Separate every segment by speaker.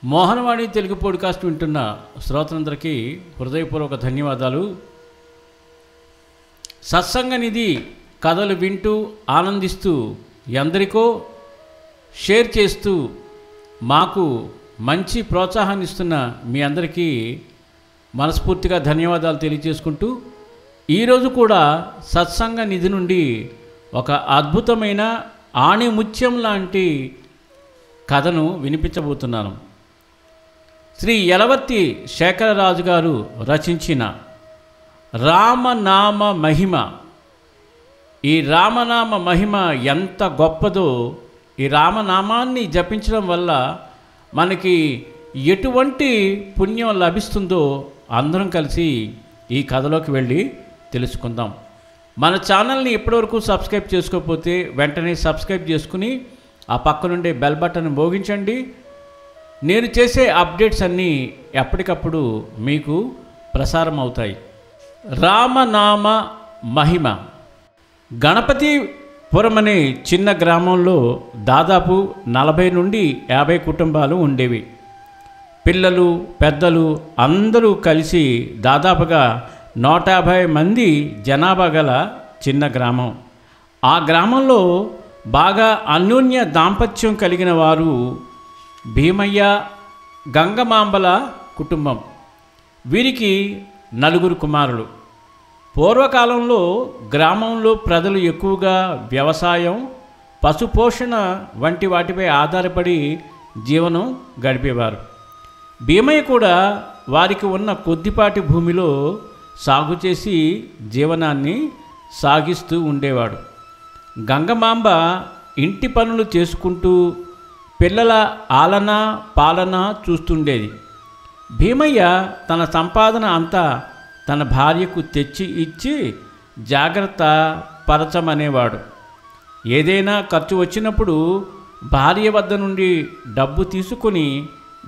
Speaker 1: Mohanavani Telugu podcast వింటున్న శ్రోతలందరికీ హృదయపూర్వక ధన్యవాదాలు. సత్సంగ నిధి కథలు వింటూ ఆనందిస్తూ ఎందరికో షేర్ చేస్తూ మాకు మంచి ప్రోత్సాహాన్ని ఇస్తున్న మీ అందరికీ మనస్ఫూర్తిగా ధన్యవాదాలు తెలియజేసుకుంటూ ఈరోజు కూడా సత్సంగ నిధి నుండి ఒక అద్భుతమైన ఆణిముత్యం లాంటి కథను వినిపించబోతున్నాను. శ్రీ యలవర్తి శేఖరరాజు గారు రచించిన రామనామ మహిమ. ఈ రామనామ మహిమ ఎంత గొప్పదో, ఈ రామనామాన్ని జపించడం వల్ల మనకి ఎటువంటి పుణ్యం లభిస్తుందో అందరం కలిసి ఈ కథలోకి వెళ్ళి తెలుసుకుందాం. మన ఛానల్ని ఇప్పటివరకు సబ్స్క్రైబ్ చేసుకోకపోతే వెంటనే సబ్స్క్రైబ్ చేసుకుని ఆ పక్కనుండే బెల్ బటన్ మోగించండి. నేను చేసే అప్డేట్స్ అన్నీ ఎప్పటికప్పుడు మీకు ప్రసారం అవుతాయి. రామనామ మహిమ. గణపతిపురం అనే చిన్న గ్రామంలో దాదాపు 40 నుండి 50 కుటుంబాలు ఉండేవి. పిల్లలు పెద్దలు అందరూ కలిసి దాదాపుగా 150 మంది జనాభా గల చిన్న గ్రామం. ఆ గ్రామంలో బాగా అన్యోన్య దాంపత్యం కలిగిన వారు భీమయ్య గంగమాంబల కుటుంబం. వీరికి 4 కుమారులు. పూర్వకాలంలో గ్రామంలో ప్రజలు ఎక్కువగా వ్యవసాయం, పశుపోషణ వంటి వాటిపై ఆధారపడి జీవనం గడిపేవారు. భీమయ్య కూడా వారికి ఉన్న కొద్దిపాటి భూమిలో సాగు చేసి జీవనాన్ని సాగిస్తూ ఉండేవాడు. గంగమాంబ ఇంటి పనులు చేసుకుంటూ పిల్లల ఆలన పాలన చూస్తుండేది. భీమయ్య తన సంపాదన అంతా తన భార్యకు తెచ్చి ఇచ్చి జాగ్రత్త పరచమనేవాడు. ఏదైనా ఖర్చు వచ్చినప్పుడు భార్య వద్ద నుండి డబ్బు తీసుకొని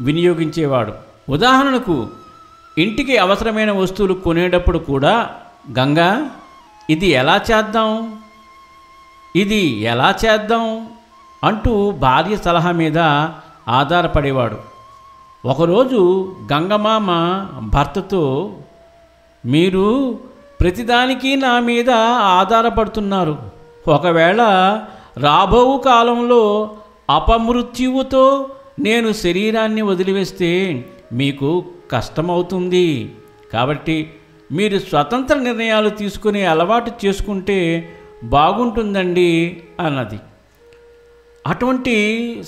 Speaker 1: వినియోగించేవాడు. ఉదాహరణకు ఇంటికి అవసరమైన వస్తువులు కొనేటప్పుడు కూడా గంగా ఇది ఎలా చేద్దాం అంటూ భార్య సలహా మీద ఆధారపడేవాడు. ఒకరోజు గంగమామ భర్తతో, మీరు ప్రతిదానికి నా మీద ఆధారపడుతున్నారు. ఒకవేళ రాబో కాలంలో అపమృత్యువుతో నేను శరీరాన్ని వదిలివేస్తే మీకు కష్టమవుతుంది. కాబట్టి మీరు స్వతంత్ర నిర్ణయాలు తీసుకునే అలవాటు చేసుకుంటే బాగుంటుందండి అన్నది. అటువంటి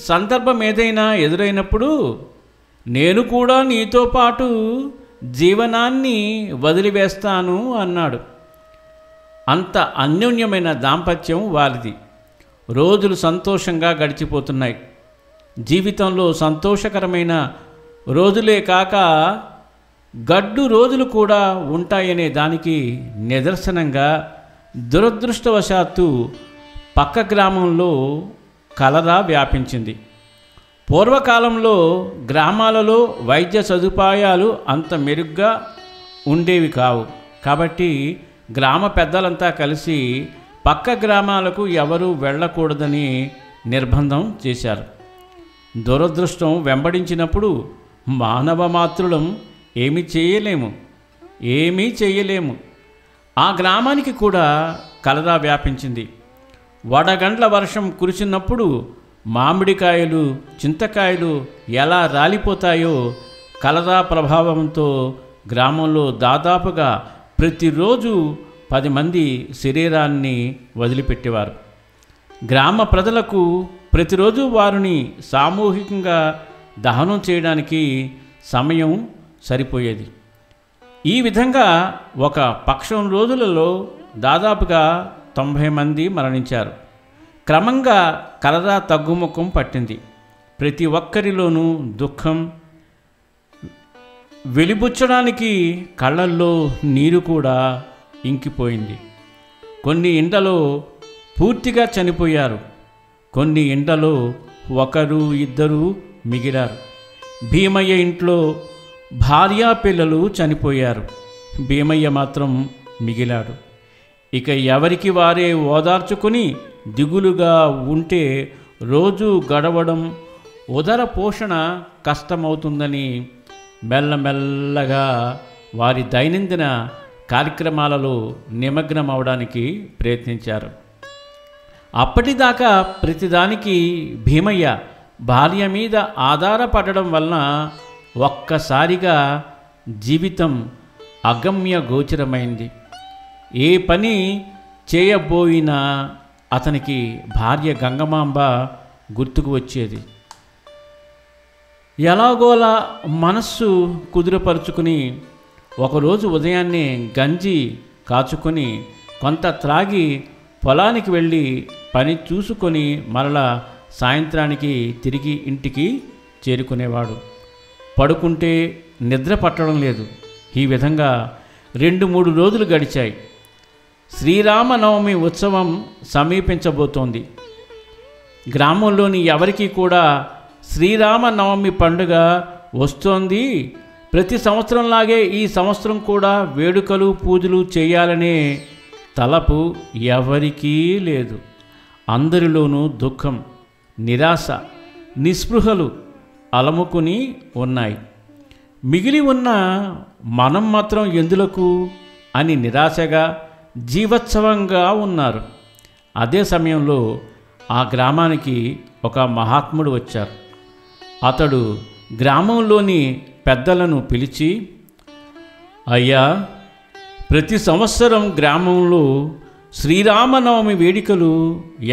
Speaker 1: సందర్భం ఏదైనా ఎదురైనప్పుడు నేను కూడా నీతో పాటు జీవనాన్ని వదిలివేస్తాను అన్నాడు. అంత అన్యోన్యమైన దాంపత్యం వారిది. రోజులు సంతోషంగా గడిచిపోతున్నాయి. జీవితంలో సంతోషకరమైన రోజులే కాక గడ్డు రోజులు కూడా ఉంటాయనే దానికి నిదర్శనంగా దురదృష్టవశాత్తు పక్క గ్రామంలో కలరా వ్యాపించింది. పూర్వకాలంలో గ్రామాలలో వైద్య సదుపాయాలు అంత మెరుగ్గా ఉండేవి కావు. కాబట్టి గ్రామ పెద్దలంతా కలిసి పక్క గ్రామాలకు ఎవరూ వెళ్ళకూడదని నిర్బంధం చేశారు. దురదృష్టం వెంబడించినప్పుడు మానవ మాతృలం ఏమీ చేయలేము. ఆ గ్రామానికి కూడా కలరా వ్యాపించింది. వడగండ్ల వర్షం కురిసినప్పుడు మామిడికాయలు, చింతకాయలు ఎలా రాలిపోతాయో కలరా ప్రభావంతో గ్రామంలో దాదాపుగా ప్రతిరోజు 10 మంది శరీరాన్ని వదిలిపెట్టేవారు. గ్రామ ప్రజలకు ప్రతిరోజు వారిని సామూహికంగా దహనం చేయడానికి సమయం సరిపోయేది. ఈ విధంగా ఒక పక్షం రోజులలో దాదాపుగా 90 మంది మరణించారు. క్రమంగా కలరా తగ్గుముఖం పట్టింది. ప్రతి ఒక్కరిలోనూ దుఃఖం. వెలిబుచ్చడానికి కళ్ళల్లో నీరు కూడా ఇంకిపోయింది. కొన్ని ఇండ్లలో పూర్తిగా చనిపోయారు. కొన్ని ఇండ్లలో 1, 2 మిగిలారు. భీమయ్య ఇంట్లో భార్యా పిల్లలు చనిపోయారు. భీమయ్య మాత్రం మిగిలాడు. ఇక ఎవరికి వారే ఓదార్చుకుని దిగులుగా ఉంటే రోజు గడవడం ఉదర పోషణ కష్టమవుతుందని మెల్లమెల్లగా వారి దైనందిన కార్యక్రమాలలో నిమగ్నం అవడానికి ప్రయత్నించారు. అప్పటిదాకా ప్రతిదానికి భీమయ్య భార్య మీద ఆధారపడడం వలన ఒక్కసారిగా జీవితం అగమ్య గోచరమైంది. ఏ పని చేయబోయినా అతనికి భార్య గంగమాంబ గుర్తుకు వచ్చేది. ఎలాగోలా మనస్సు కుదురపరుచుకుని ఒకరోజు ఉదయాన్నే గంజి కాచుకొని కొంత త్రాగి పొలానికి వెళ్ళి పని చూసుకొని మరలా సాయంత్రానికి తిరిగి ఇంటికి చేరుకునేవాడు. పడుకుంటే నిద్ర పట్టడం లేదు. ఈ విధంగా 2-3 రోజులు గడిచాయి. శ్రీరామనవమి ఉత్సవం సమీపించబోతోంది. గ్రామంలోని ఎవరికీ కూడా శ్రీరామనవమి పండుగ వస్తోంది, ప్రతి సంవత్సరంలాగే ఈ సంవత్సరం కూడా వేడుకలు పూజలు చేయాలనే తలపు ఎవరికీ లేదు. అందరిలోనూ దుఃఖం, నిరాశ, నిస్పృహలు అలముకుని ఉన్నాయి. మిగిలి ఉన్న మనం మాత్రం ఎందులకు అని నిరాశగా జీవోత్సవంగా ఉన్నారు. అదే సమయంలో ఆ గ్రామానికి ఒక మహాత్ముడు వచ్చారు. అతడు గ్రామంలోని పెద్దలను పిలిచి, అయ్యా, ప్రతి సంవత్సరం గ్రామంలో శ్రీరామనవమి వేడుకలు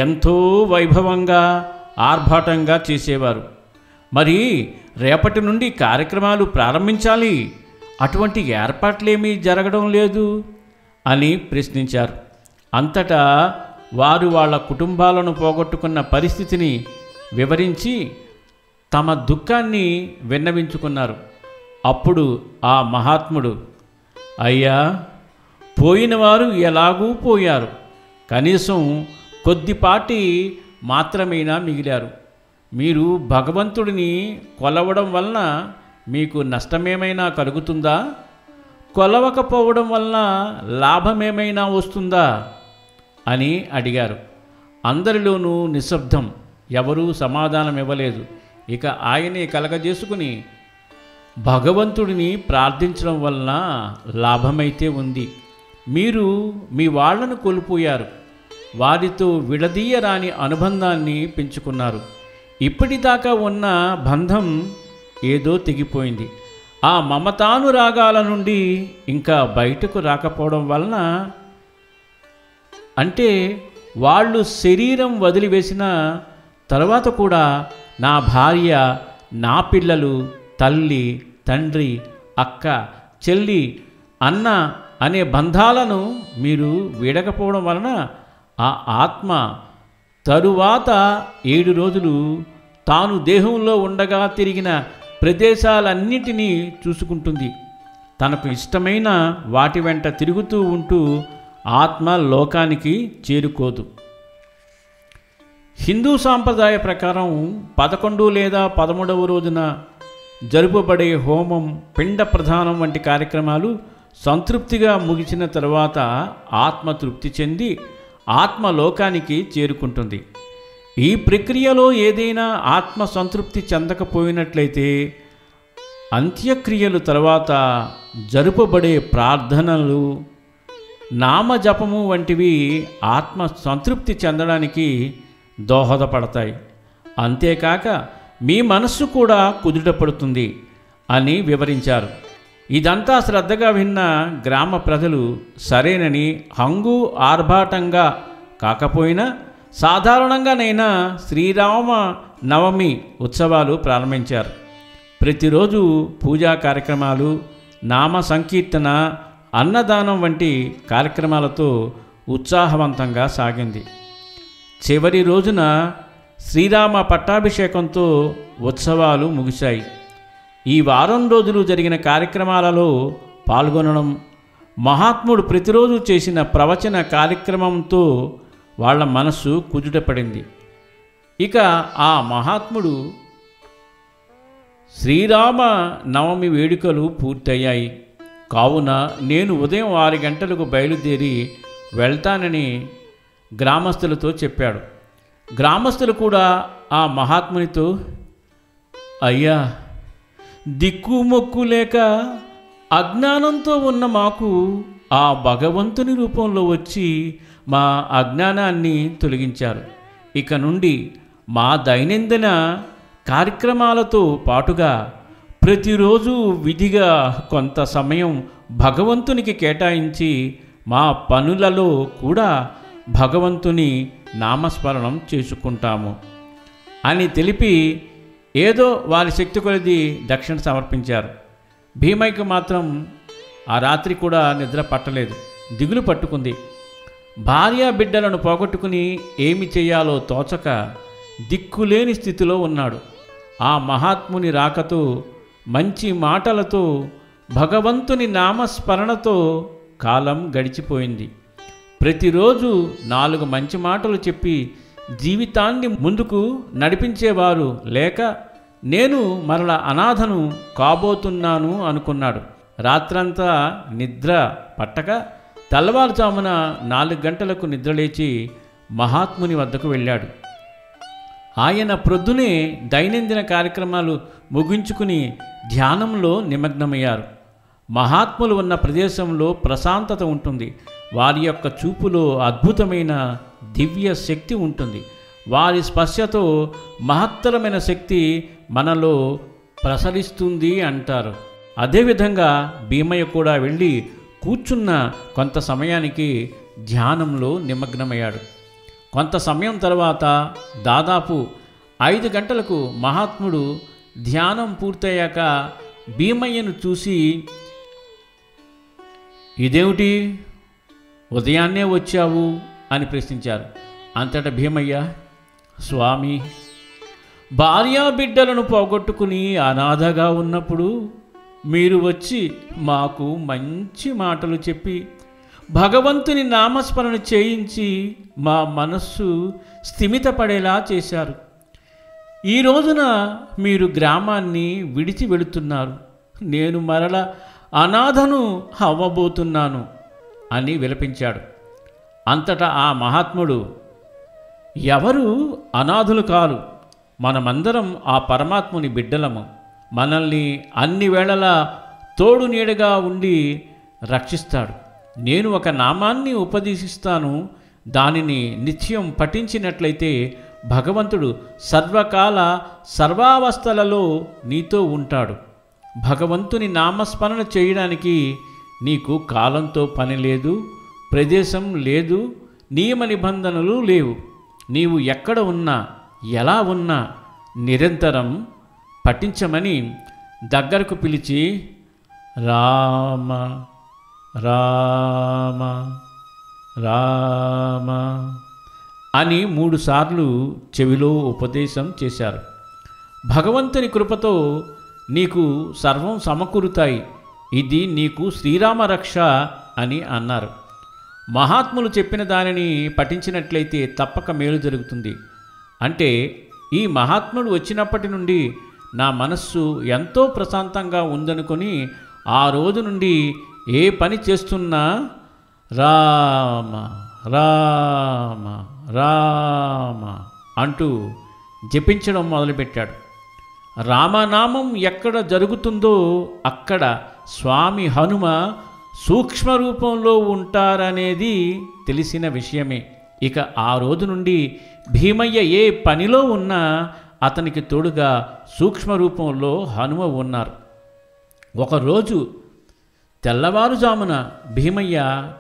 Speaker 1: ఎంతో వైభవంగా ఆర్భాటంగా చేసేవారు. మరి రేపటి నుండి కార్యక్రమాలు ప్రారంభించాలి, అటువంటి ఏర్పాట్లేమీ జరగడం లేదు అని ప్రశ్నించారు. అంతటా వారు వాళ్ళ కుటుంబాలను పోగొట్టుకున్న పరిస్థితిని వివరించి తమ దుఃఖాన్ని విన్నవించుకున్నారు. అప్పుడు ఆ మహాత్ముడు, అయ్యా, పోయినవారు ఎలాగూ పోయారు, కనీసం కొద్దిపాటి మాత్రమైనా మిగిలారు. మీరు భగవంతుడిని కొలవడం వలన మీకు నష్టమేమైనా కలుగుతుందా? కొలవకపోవడం వలన లాభమేమైనా వస్తుందా అని అడిగారు. అందరిలోనూ నిశ్శబ్దం. ఎవరూ సమాధానం ఇవ్వలేదు. ఇక ఆయనే కలగజేసుకుని, భగవంతుడిని ప్రార్థించడం వలన లాభమైతే ఉంది. మీరు మీ వాళ్లను కోల్పోయారు, వారితో విడదీయరాని అనుబంధాన్ని పెంచుకున్నారు. ఇప్పటిదాకా ఉన్న బంధం ఏదో తెగిపోయింది. ఆ మమతానురాగాల నుండి ఇంకా బయటకు రాకపోవడం వలన, అంటే వాళ్ళు శరీరం వదిలివేసిన తర్వాత కూడా నా భార్య, నా పిల్లలు, తల్లి, తండ్రి, అక్క, చెల్లి, అన్న అనే బంధాలను మీరు వీడకపోవడం వలన ఆ ఆత్మ తరువాత 7 రోజులు తాను దేహంలో ఉండగా తిరిగిన ప్రదేశాలన్నిటినీ చూసుకుంటుంది. తనకు ఇష్టమైన వాటి వెంట తిరుగుతూ ఉంటూ ఆత్మ లోకానికి చేరుకోదు. హిందూ సాంప్రదాయ ప్రకారం 11 లేదా 13వ రోజున జరుపబడే హోమం, పిండ ప్రధానం వంటి కార్యక్రమాలు సంతృప్తిగా ముగిసిన తరువాత ఆత్మ తృప్తి చెంది ఆత్మ లోకానికి చేరుకుంటుంది. ఈ ప్రక్రియలో ఏదైనా ఆత్మ సంతృప్తి చెందకపోయినట్లయితే అంత్యక్రియలు తర్వాత జరుపబడే ప్రార్థనలు, నామజపము వంటివి ఆత్మ సంతృప్తి చెందడానికి దోహదపడతాయి. అంతేకాక మీ మనస్సు కూడా కుదుటపడుతుంది అని వివరించారు. ఇదంతా శ్రద్ధగా విన్న గ్రామ ప్రజలు సరేనని హంగు ఆర్భాటంగా కాకపోయినా సాధారణంగానైనా శ్రీరామ నవమి ఉత్సవాలు ప్రారంభించారు. ప్రతిరోజు పూజా కార్యక్రమాలు, నామ సంకీర్తన, అన్నదానం వంటి కార్యక్రమాలతో ఉత్సాహవంతంగా సాగింది. చివరి రోజున శ్రీరామ పట్టాభిషేకంతో ఉత్సవాలు ముగిశాయి. ఈ వారం రోజులు జరిగిన కార్యక్రమాలలో పాల్గొనడం, మహాత్ముడు ప్రతిరోజు చేసిన ప్రవచన కార్యక్రమంతో వాళ్ళ మనస్సు కుదుటపడింది. ఇక ఆ మహాత్ముడు శ్రీరామ నవమి వేడుకలు పూర్తయ్యాయి కావున నేను ఉదయం 6 గంటలకు బయలుదేరి వెళ్తానని గ్రామస్తులతో చెప్పాడు. గ్రామస్తులు కూడా ఆ మహాత్మునితో, అయ్యా, దిక్కుమొక్కు లేక అజ్ఞానంతో ఉన్న మాకు ఆ భగవంతుని రూపంలో వచ్చి మా అజ్ఞానాన్ని తొలగించారు. ఇక నుండి మా దైనందిన కార్యక్రమాలతో పాటుగా ప్రతిరోజు విధిగా కొంత సమయం భగవంతునికి కేటాయించి మా పనులలో కూడా భగవంతుని నామస్మరణం చేసుకుంటాము అని తెలిపి ఏదో వారి శక్తి కొలది దక్షిణ సమర్పించారు. భీమయ్యకు మాత్రం ఆ రాత్రి కూడా నిద్ర పట్టలేదు. దిగులు పట్టుకుంది. భార్య బిడ్డలను పోగొట్టుకుని ఏమి చేయాలో తోచక దిక్కులేని స్థితిలో ఉన్నాడు. ఆ మహాత్ముని రాకతో, మంచి మాటలతో, భగవంతుని నామస్మరణతో కాలం గడిచిపోయింది. ప్రతిరోజు 4 మంచి మాటలు చెప్పి జీవితాన్ని ముందుకు నడిపించేవారు లేక నేను మరల అనాథను కాబోతున్నాను అనుకున్నాడు. రాత్రంతా నిద్ర పట్టక తెల్లవారుజామున 4 గంటలకు నిద్రలేచి మహాత్ముని వద్దకు వెళ్ళాడు. ఆయన ప్రొద్దునే దైనందిన కార్యక్రమాలు ముగించుకుని ధ్యానంలో నిమగ్నమయ్యారు. మహాత్ములు ఉన్న ప్రదేశంలో ప్రశాంతత ఉంటుంది. వారి యొక్క చూపులో అద్భుతమైన దివ్య శక్తి ఉంటుంది. వారి స్పర్శతో మహత్తరమైన శక్తి మనలో ప్రసరిస్తుంది అంటారు. అదేవిధంగా భీమయ్య కూడా వెళ్ళి కూర్చున్న కొంత సమయానికి ధ్యానంలో నిమగ్నమయ్యాడు. కొంత సమయం తర్వాత దాదాపు 5 గంటలకు మహాత్ముడు ధ్యానం పూర్తయ్యాక భీమయ్యను చూసి, ఇదేమిటి ఉదయాన్నే వచ్చావు అని ప్రశ్నించారు. అంతటా భీమయ్య, స్వామి, భార్యా బిడ్డలను పోగొట్టుకుని అనాథగా ఉన్నప్పుడు మీరు వచ్చి మాకు మంచి మాటలు చెప్పి భగవంతుని నామస్మరణ చేయించి మా మనస్సు స్థిమితపడేలా చేశారు. ఈ రోజున మీరు గ్రామాన్ని విడిచి వెళుతున్నారు. నేను మరల అనాథను అవ్వబోతున్నాను అని విలపించాడు. అంతటా ఆ మహాత్ముడు, ఎవరు అనాథులు కారు, మనమందరం ఆ పరమాత్ముని బిడ్డలము. మనల్ని అన్ని వేళలా తోడు నీడగా ఉండి రక్షిస్తాడు. నేను ఒక నామాన్ని ఉపదేశిస్తాను. దానిని నిత్యం పఠించినట్లయితే భగవంతుడు సర్వకాల సర్వావస్థలలో నీతో ఉంటాడు. భగవంతుని నామస్మరణ చేయడానికి నీకు కాలంతో పని లేదు, ప్రదేశం లేదు, నియమ నిబంధనలు లేవు. నీవు ఎక్కడ ఉన్నా, ఎలా ఉన్నా నిరంతరం పఠించమని దగ్గరకు పిలిచి రామ రామ రామ అని 3 సార్లు చెవిలో ఉపదేశం చేశారు. భగవంతుని కృపతో నీకు సర్వం సమకూరుతాయి. ఇది నీకు శ్రీరామ రక్ష అని అన్నారు. మహాత్ములు చెప్పిన దానిని పఠించినట్లయితే తప్పక మేలు జరుగుతుంది. అంటే ఈ మహాత్ముడు వచ్చినప్పటి నుండి నా మనస్సు ఎంతో ప్రశాంతంగా ఉందనుకొని ఆ రోజు నుండి ఏ పని చేస్తున్నా రామ రామ రామ అంటూ జపించడం మొదలుపెట్టాడు. రామనామం ఎక్కడ జరుగుతుందో అక్కడ స్వామి హనుమ సూక్ష్మ రూపంలో ఉంటారనేది తెలిసిన విషయమే. ఇక ఆ రోజు నుండి భీమయ్య ఏ పనిలో ఉన్నా అతనికి తోడుగా సూక్ష్మ రూపంలో హనుమ ఉన్నారు. ఒకరోజు తెల్లవారుజామున భీమయ్య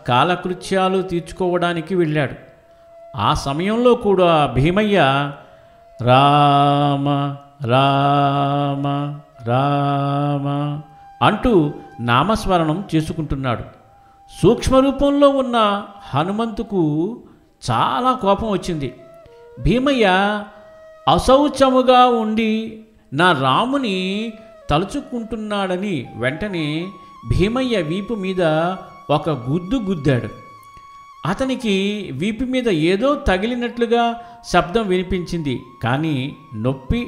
Speaker 1: కాలకృత్యాలు తీర్చుకోవడానికి వెళ్ళాడు. ఆ సమయంలో కూడా భీమయ్య రామ రామ రామ అంటూ నామస్మరణం చేసుకుంటున్నాడు. సూక్ష్మరూపంలో ఉన్న హనుమంతుకు చాలా కోపం వచ్చింది. భీమయ్య అశౌచముగా ఉండి నా రాముని తలుచుకుంటున్నాడని వెంటనే భీమయ్య వీపు మీద ఒక గుద్దు గుద్దాడు. అతనికి వీపు మీద ఏదో తగిలినట్లుగా శబ్దం వినిపించింది. కానీ నొప్పి,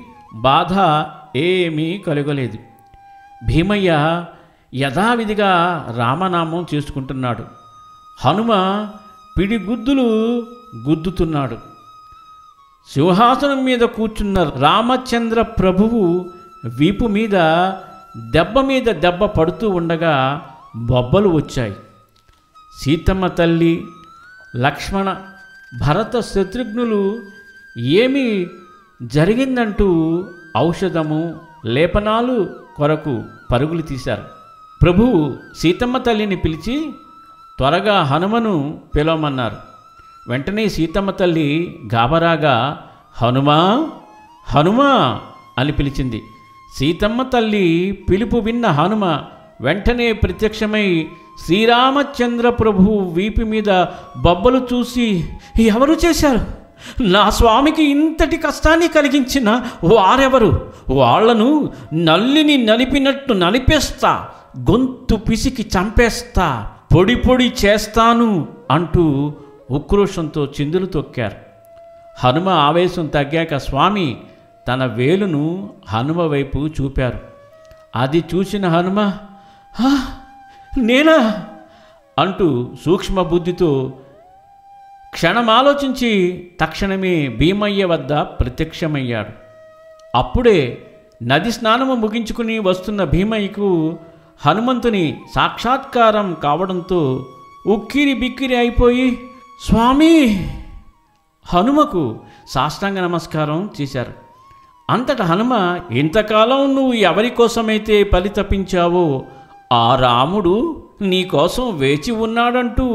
Speaker 1: బాధ ఏమీ కలగలేదు. భీమయ్య యథావిధిగా రామనామం చేసుకుంటున్నాడు. హనుమ పిడిగుద్దులు గుద్దుతున్నాడు. సింహాసనం మీద కూర్చున్న రామచంద్ర ప్రభువు వీపు మీద దెబ్బ పడుతూ ఉండగా బొబ్బలు వచ్చాయి. సీతమ్మ తల్లి, లక్ష్మణ, భరత శత్రుఘ్నులు ఏమి జరిగిందంటూ ఔషధము, లేపనాలు కొరకు పరుగులు తీశారు. ప్రభువు సీతమ్మ తల్లిని పిలిచి త్వరగా హనుమను పిలవమన్నారు. వెంటనే సీతమ్మ తల్లి గాబరాగా హనుమా హనుమా అని పిలిచింది. సీతమ్మ తల్లి పిలుపు విన్న హనుమ వెంటనే ప్రత్యక్షమై శ్రీరామచంద్ర ప్రభువు వీపు మీద బొబ్బలు చూసి, ఎవరు చేశారు? నా స్వామికి ఇంతటి కష్టాన్ని కలిగించిన వారెవరు? వాళ్లను నల్లిని నలిపినట్టు నలిపేస్తా, గొంతు పిసికి చంపేస్తా, పొడి పొడి చేస్తాను అంటూ ఉక్రోషంతో చిందులు తొక్కారు. హనుమ ఆవేశం తగ్గాక స్వామి తన వేలును హనుమ వైపు చూపారు. అది చూసిన హనుమ, నేనా అంటూ సూక్ష్మ బుద్ధితో క్షణమాలోచించి తక్షణమే భీమయ్య వద్ద ప్రత్యక్షమయ్యాడు. అప్పుడే నది స్నానము ముగించుకుని వస్తున్న భీమయ్యకు హనుమంతుని సాక్షాత్కారం కావడంతో ఉక్కిరి బిక్కిరి అయిపోయి స్వామి హనుమకు సాష్టాంగ నమస్కారం చేశారు. అంతటా హనుమ, ఇంతకాలం నువ్వు ఎవరి కోసమైతే పరితపించావో ఆ రాముడు నీకోసం వేచి ఉన్నాడంటూ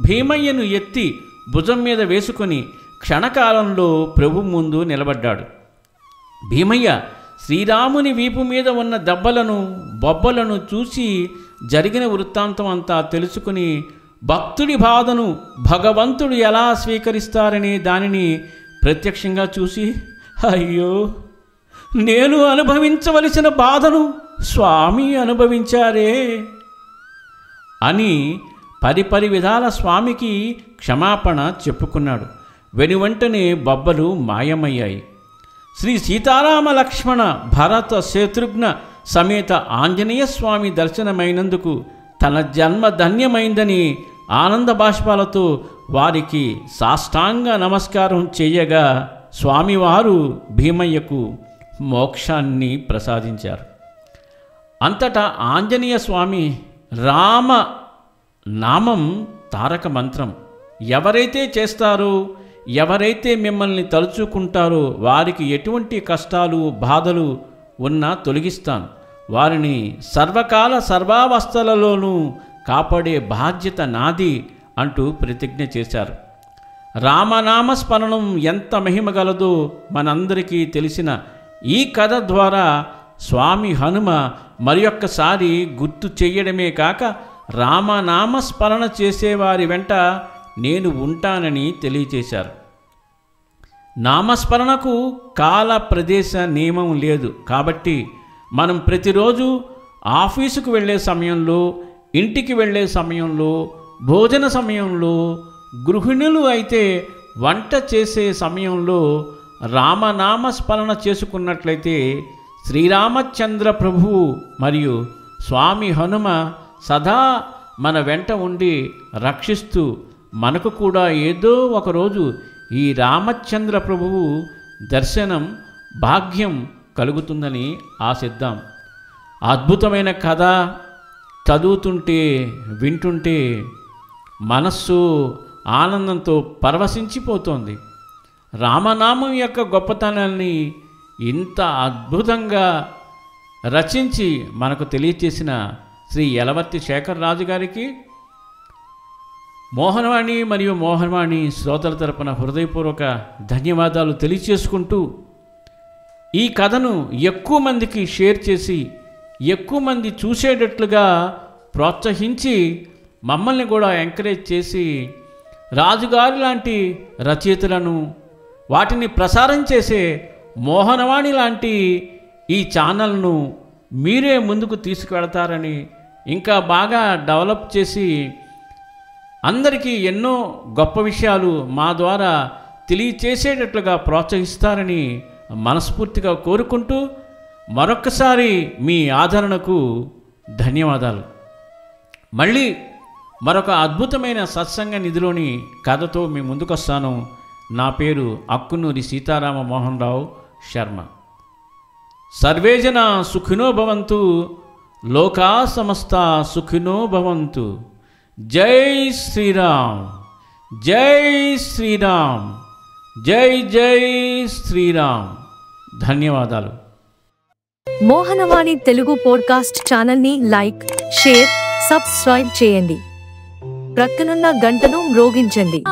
Speaker 1: భీమయ్యను ఎత్తి భుజం మీద వేసుకొని క్షణకాలంలో ప్రభు ముందు నిలబడ్డాడు. భీమయ్య శ్రీరాముని వీపు మీద ఉన్న దెబ్బలను, బొబ్బలను చూసి జరిగిన వృత్తాంతం అంతా తెలుసుకుని భక్తుడి బాధను భగవంతుడు ఎలా స్వీకరిస్తారనే దానిని ప్రత్యక్షంగా చూసి, అయ్యో నేను అనుభవించవలసిన బాధను స్వామి అనుభవించారే అని పరిపరి విధాల స్వామికి క్షమాపణ చెప్పుకున్నాడు. వెనువెంటనే బొబ్బలు మాయమయ్యాయి. శ్రీ సీతారామ లక్ష్మణ భరత శత్రుఘ్న సమేత ఆంజనేయ స్వామి దర్శనమైనందుకు తన జన్మ ధన్యమైందని ఆనంద బాష్పాలతో వారికి సాష్టాంగ నమస్కారం చేయగా స్వామివారు భీమయ్యకు మోక్షాన్ని ప్రసాదించారు. అంతటా ఆంజనేయ స్వామి రామ నామం తారక మంత్రం. ఎవరైతే చేస్తారో, ఎవరైతే మిమ్మల్ని తలుచుకుంటారో వారికి ఎటువంటి కష్టాలు, బాధలు ఉన్నా తొలగిస్తాను, వారిని సర్వకాల సర్వావస్థలలోనూ కాపాడే బాధ్యత నాది అంటూ ప్రతిజ్ఞ చేశారు. రామనామస్మరణం ఎంత మహిమ గలదో మనందరికీ తెలిసిన ఈ కథ ద్వారా స్వామి హనుమ మరొక్కసారి గుర్తు చెయ్యడమే కాక రామనామస్మరణ చేసేవారి వెంట నేను ఉంటానని తెలియచేశారు. నామస్మరణకు కాల ప్రదేశ నియమం లేదు కాబట్టి మనం ప్రతిరోజు ఆఫీసుకు వెళ్ళే సమయంలో, ఇంటికి వెళ్ళే సమయంలో, భోజన సమయంలో, గృహిణులు అయితే వంట చేసే సమయంలో రామనామస్మరణ చేసుకున్నట్లయితే శ్రీరామచంద్ర ప్రభువు మరియు స్వామి హనుమ సదా మన వెంట ఉండి రక్షిస్తూ మనకు కూడా ఏదో ఒకరోజు ఈ రామచంద్ర ప్రభువు దర్శనం భాగ్యం కలుగుతుందని ఆశిద్దాం. అద్భుతమైన కథ చదువుతుంటే, వింటుంటే మనస్సు ఆనందంతో పరవశించిపోతోంది. రామనామం యొక్క గొప్పతనాన్ని ఇంత అద్భుతంగా రచించి మనకు తెలియచేసిన శ్రీ యలవర్తి శేఖర్ రాజు గారికి మోహనవాణి మరియు మోహనవాణి శ్రోతల తరపున హృదయపూర్వక ధన్యవాదాలు తెలియచేసుకుంటూ, ఈ కథను ఎక్కువ మందికి షేర్ చేసి ఎక్కువ మంది చూసేటట్లుగా ప్రోత్సహించి మమ్మల్ని కూడా ఎంకరేజ్ చేసి రాజుగారి లాంటి రచయితలను, వాటిని ప్రసారం చేసే మోహనవాణి లాంటి ఈ ఛానల్ను మీరే ముందుకు తీసుకువెళతారని, ఇంకా బాగా డెవలప్ చేసి అందరికీ ఎన్నో గొప్ప విషయాలు మా ద్వారా తెలియచేసేటట్లుగా ప్రోత్సహిస్తారని మనస్ఫూర్తిగా కోరుకుంటూ మరొక్కసారి మీ ఆదరణకు ధన్యవాదాలు. మళ్ళీ మరొక అద్భుతమైన సత్సంగ నిధిలోని కథతో మీ ముందుకొస్తాను. నా పేరు అక్కునూరి సీతారామ మోహన్ రావు శర్మ. సర్వే జనా సుఖినో భవంతు, లోకా సమస్తా సుఖినో భవంతు. జై శ్రీరామ్, జై శ్రీరామ్, జై జై శ్రీరామ్. ధన్యవాదాలు.
Speaker 2: మోహనవాణి తెలుగు పోడ్కాస్ట్ ఛానల్ని లైక్, షేర్, సబ్స్క్రైబ్ చేయండి. ప్రక్కనున్న గంటను మ్రోగించండి.